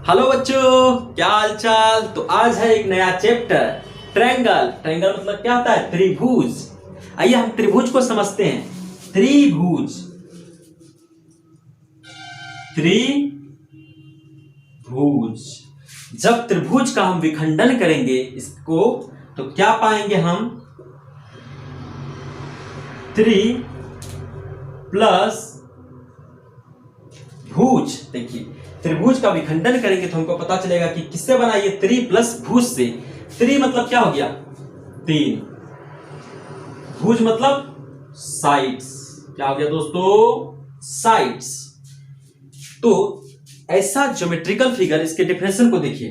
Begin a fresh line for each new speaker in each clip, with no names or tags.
Hello बच्चों, क्या हाल चाल। तो आज है एक नया चैप्टर ट्रायंगल। ट्रायंगल मतलब क्या होता है? त्रिभुज। आइए हम त्रिभुज को समझते हैं। त्रिभुज, त्रिभुज। जब त्रिभुज का हम विखंडन करेंगे इसको, तो क्या पाएंगे हम? त्रि प्लस भुज। देखिए, त्रिभुज का विखंडन करेंगे तो हमको पता चलेगा कि किससे बना ये? त्रि प्लस भुज से। त्रि मतलब क्या हो गया? तीन। भुज मतलब साइड्स। क्या हो गया दोस्तों? साइड्स। तो ऐसा ज्योमेट्रिकल फिगर, इसके डेफिनेशन को देखिए।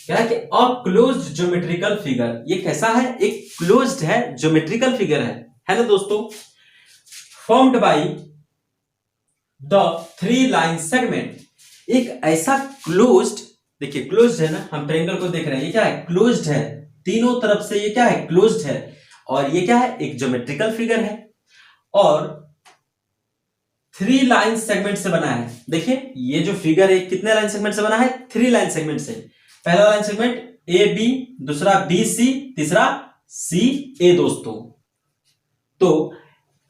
क्या है कि अ क्लोज्ड ज्योमेट्रिकल फिगर। ये कैसा है? एक क्लोज्ड है, ज्योमेट्रिकल फिगर है ना दोस्तों? Formed by the three line segment. एक ऐसा क्लोज्ड, देखिए क्लोज्ड है ना, हम ट्रायंगल को देख रहे हैं, ये क्या है? क्लोज्ड है। तीनों तरफ से ये क्या है? क्लोज्ड है। और ये क्या है? एक ज्योमेट्रिकल फिगर है और थ्री लाइन सेगमेंट से बना है। देखिए ये जो फिगर है कितने लाइन सेगमेंट से बना है? थ्री लाइन सेगमेंट से। पहला लाइन सेगमेंट ए बी, दूसरा बी सी, तीसरा सी ए दोस्तों। तो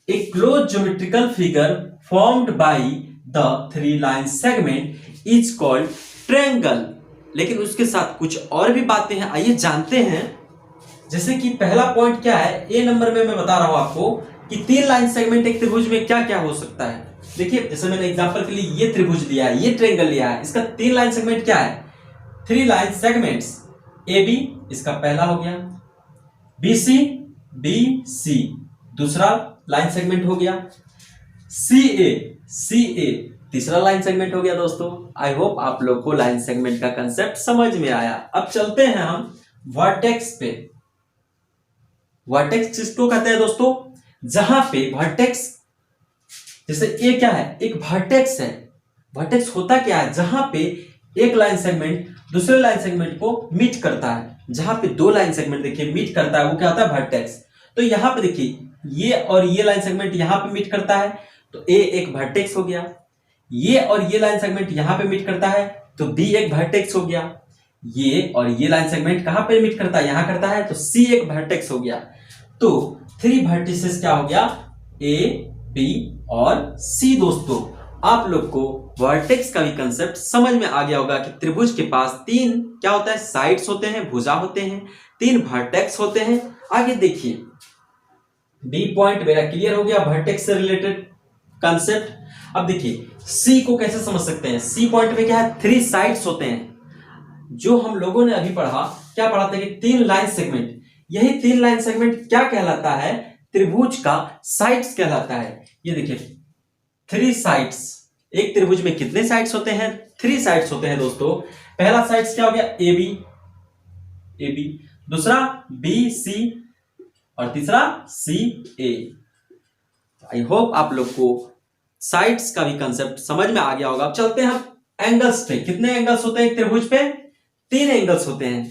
एक close geometrical figure formed by the three line segment is called triangle. लेकिन उसके साथ कुछ और भी बातें हैं, आइए जानते हैं। जैसे कि पहला पॉइंट क्या है? ए नंबर में मैं बता रहा हूं आपको कि तीन लाइन सेगमेंट एक त्रिभुज में क्या क्या हो सकता है। देखिए जैसे मैंने एग्जांपल के लिए ये त्रिभुज लिया है, ये ट्रायंगल लिया है, इसका तीन लाइन सेगमेंट क्या है? Three line segments. A B इसका पहला हो गया, बी सी दूसरा लाइन सेगमेंट हो गया, सी ए तीसरा लाइन सेगमेंट हो गया दोस्तों। आई होप आप लोग को लाइन सेगमेंट का कंसेप्ट समझ में आया। अब चलते हैं हम वर्टेक्स पे। वर्टेक्स किसको कहते हैं दोस्तों? जहां पे वर्टेक्स, जैसे ए क्या है? एक वर्टेक्स है। वर्टेक्स होता क्या है? जहां पे एक लाइन सेगमेंट दूसरे लाइन सेगमेंट को मीट करता है। जहां पे दो लाइन सेगमेंट देखिए मीट करता है, वो क्या होता है? वर्टेक्स। तो यहां पे देखिए ये और ये लाइन सेगमेंट यहां पे मीट करता है, तो ए एक वर्टेक्स हो गया। ये और ये लाइन सेगमेंट यहां पे मीट करता है, तो बी एक वर्टेक्स हो गया। ये और ये लाइन सेगमेंट कहां पे मीट करता है? यहां करता है, तो सी एक वर्टेक्स हो गया। तो थ्री वर्टिसेस क्या हो गया? ए बी और सी दोस्तों। आप लोग को वर्टेक्स का भी कंसेप्ट समझ में आ गया होगा कि त्रिभुज के पास तीन क्या होता है? साइड्स होते हैं, भुजा होते हैं, तीन वर्टेक्स होते हैं। आगे देखिए, बी पॉइंट मेरा क्लियर हो गया, वर्टेक्स से रिलेटेड कंसेप्ट। अब देखिए सी को कैसे समझ सकते हैं? सी पॉइंट में क्या है? थ्री साइड्स होते हैं। जो हम लोगों ने अभी पढ़ा, क्या पढ़ा था कि तीन लाइन सेगमेंट। यही तीन लाइन सेगमेंट क्या कहलाता है? त्रिभुज का साइड्स कहलाता है। ये देखिए थ्री साइड्स। एक त्रिभुज में कितने साइड्स होते हैं? थ्री साइड्स होते हैं दोस्तों। पहला साइड्स क्या हो गया? ए बी, दूसरा बी सी और तीसरा सी ए। आई होप आप लोग को साइड्स का भी कंसेप्ट समझ में आ गया होगा। अब चलते हैं हम एंगल्स पे। कितने एंगल्स होते हैं एक त्रिभुज पे? तीन एंगल्स होते हैं।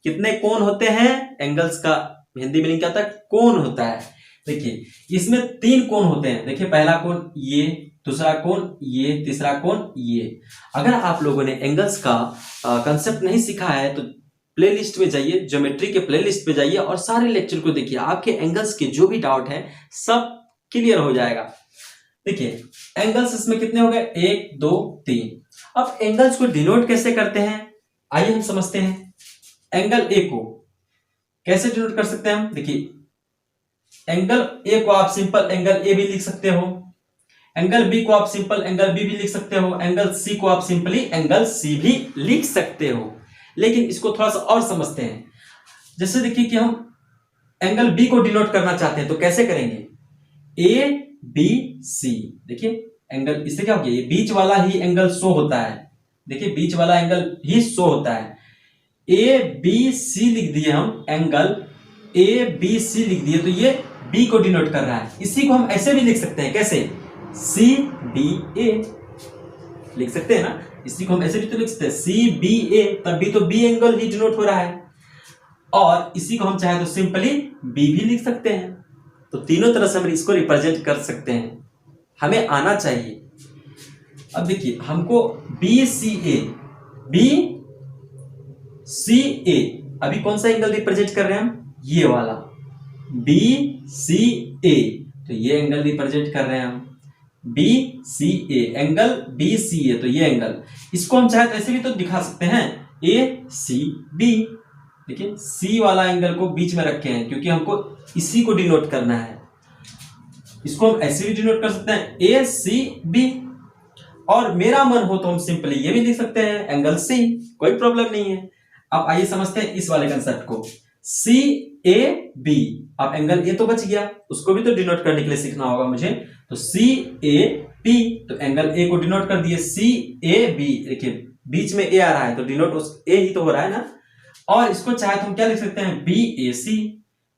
कितने कोण होते हैं? एंगल्स का हिंदी मीनिंग क्या होता है? कोण होता है। देखिए इसमें तीन कोण होते हैं। देखिए पहला कोण ये, दूसरा कोण ये, तीसरा कोण ये। अगर आप लोगों ने एंगल्स का कंसेप्ट नहीं सीखा है तो प्लेलिस्ट में जाइए, ज्योमेट्री के प्लेलिस्ट पे जाइए और सारे लेक्चर को देखिए। आपके एंगल्स के जो भी डाउट है सब क्लियर हो जाएगा। देखिए एंगल्स इसमें कितने हो गए? एक दो तीन। अब एंगल्स को डिनोट कैसे करते हैं आइए हम समझते हैं। एंगल ए को कैसे डिनोट कर सकते हैं हम? देखिए एंगल ए को आप सिंपल एंगल ए भी लिख सकते हो, एंगल बी को आप सिंपल एंगल बी भी लिख सकते हो, एंगल सी को आप सिंपली एंगल सी भी लिख सकते हो। लेकिन इसको थोड़ा सा और समझते हैं। जैसे देखिए कि हम एंगल बी को डिनोट करना चाहते हैं तो कैसे करेंगे? A B C. देखिए एंगल, इससे क्या हो गया? ये बीच वाला ही एंगल शो होता है। देखिए बीच वाला एंगल ही शो होता है। ए बी सी लिख दिए हम, एंगल ए बी सी लिख दिए, तो ये बी को डिनोट कर रहा है। इसी को हम ऐसे भी लिख सकते हैं। कैसे? सी बी ए लिख सकते हैं ना। इसी को हम ऐसे भी तो लिख सकते हैं, सी बी ए, तब भी तो बी एंगल ही डिनोट हो रहा है। और इसी को हम चाहे तो सिंपली बी भी लिख सकते हैं। तो तीनों तरह से हम इसको रिप्रेजेंट कर सकते हैं, हमें आना चाहिए। अब देखिए हमको बी सी ए, बी सी ए, अभी कौन सा एंगल रिप्रेजेंट कर रहे हैं हम, ये वाला बी सी ए, तो ये एंगल रिप्रेजेंट कर रहे हैं हम बी सी ए, एंगल बी सी ए, तो ये एंगल, इसको हम चाहे तो ऐसे भी तो दिखा सकते हैं ए सी बी, लेकिन सी वाला एंगल को बीच में रखे हैं क्योंकि हमको इसी को डिनोट करना है। इसको हम ऐसे भी डिनोट कर सकते हैं ए सी बी, और मेरा मन हो तो हम सिंपली ये भी लिख सकते हैं एंगल सी, कोई प्रॉब्लम नहीं है। अब आइए समझते हैं इस वाले कंसेप्ट को, सी ए बी, अब एंगल ए तो बच गया, उसको भी तो डिनोट करने के लिए सीखना होगा मुझे, तो सी ए बी, तो एंगल ए को डिनोट कर दिए सी ए बी, देखिए बीच में ए आ रहा है तो डिनोट उस ए ही तो हो रहा है ना, और इसको चाहे तो हम क्या लिख सकते हैं बी ए सी,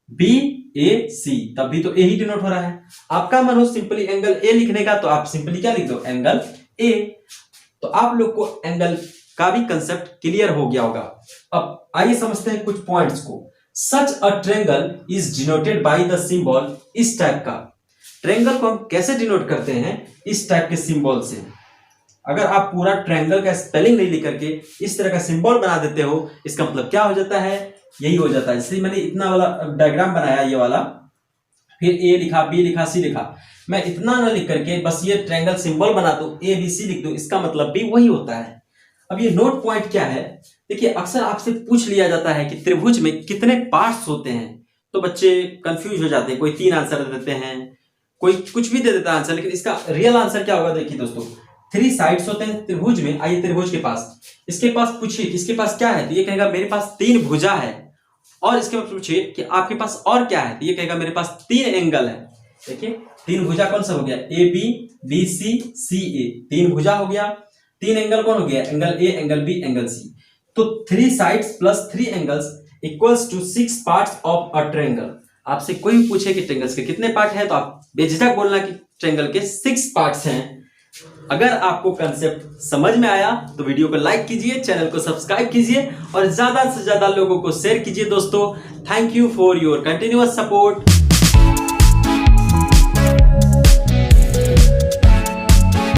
बी ए सी, तब भी तो ए ही डिनोट हो रहा है। आपका मन हो सिंपली एंगल ए लिखने का तो आप सिंपली क्या लिख दो एंगल ए, तो आप लोग को एंगल का भी कंसेप्ट क्लियर हो गया होगा। अब आइए समझते हैं कुछ पॉइंट्स को। Such a triangle is denoted by the symbol, इस टाइप का ट्रायंगल को हम कैसे डिनोट करते हैं, इस टाइप के सिंबल से। अगर आप पूरा ट्रायंगल का स्पेलिंग नहीं लिख करके इस तरह का सिंबल बना देते हो, इसका मतलब क्या हो जाता है, यही हो जाता है। इसलिए मैंने इतना वाला डायग्राम बनाया, ये वाला, फिर ए लिखा, बी लिखा, सी लिखा, मैं इतना ना लिख करके बस ये ट्रायंगल सिंबल बना दूं, ए बी सी लिख दूं, इसका मतलब भी वही होता है। अब ये नोट पॉइंट क्या है, देखिए अक्सर आपसे पूछ लिया जाता है कि त्रिभुज में कितने पार्ट्स होते हैं, तो बच्चे कंफ्यूज हो जाते हैं, कोई 3 आंसर दे देते हैं, कोई कुछ भी दे देता है आंसर, लेकिन इसका रियल आंसर क्या होगा, देखिए दोस्तों 3 साइड्स होते हैं त्रिभुज में। आइए त्रिभुज के पास, इसके पास पूछिए इसके पास क्या है, तो ये कहेगा मेरे पास 3 भुजा है, और इसके पास पूछिए कि आपके पास और क्या है, तो ये कहेगा मेरे पास 3 एंगल है। देखिए 3 भुजा कौन सा हो गया, ए बी, बी सी, सी ए, 3 भुजा हो गया। 3 एंगल कौन हो गया, angle A, angle B, angle C. तो 3 sides plus 3 angles equals to 6 parts of a triangle. आपसे कोई भी पूछे कि ट्रायंगल्स के कितने पार्ट हैं, तो आप बेझिझक बोलना कि ट्रायंगल के 6 पार्ट्स हैं। अगर आपको कंसेप्ट समझ में आया तो वीडियो को लाइक कीजिए, चैनल को सब्सक्राइब कीजिए और ज्यादा से ज्यादा लोगों को शेयर कीजिए दोस्तों। Thank you for your continuous support.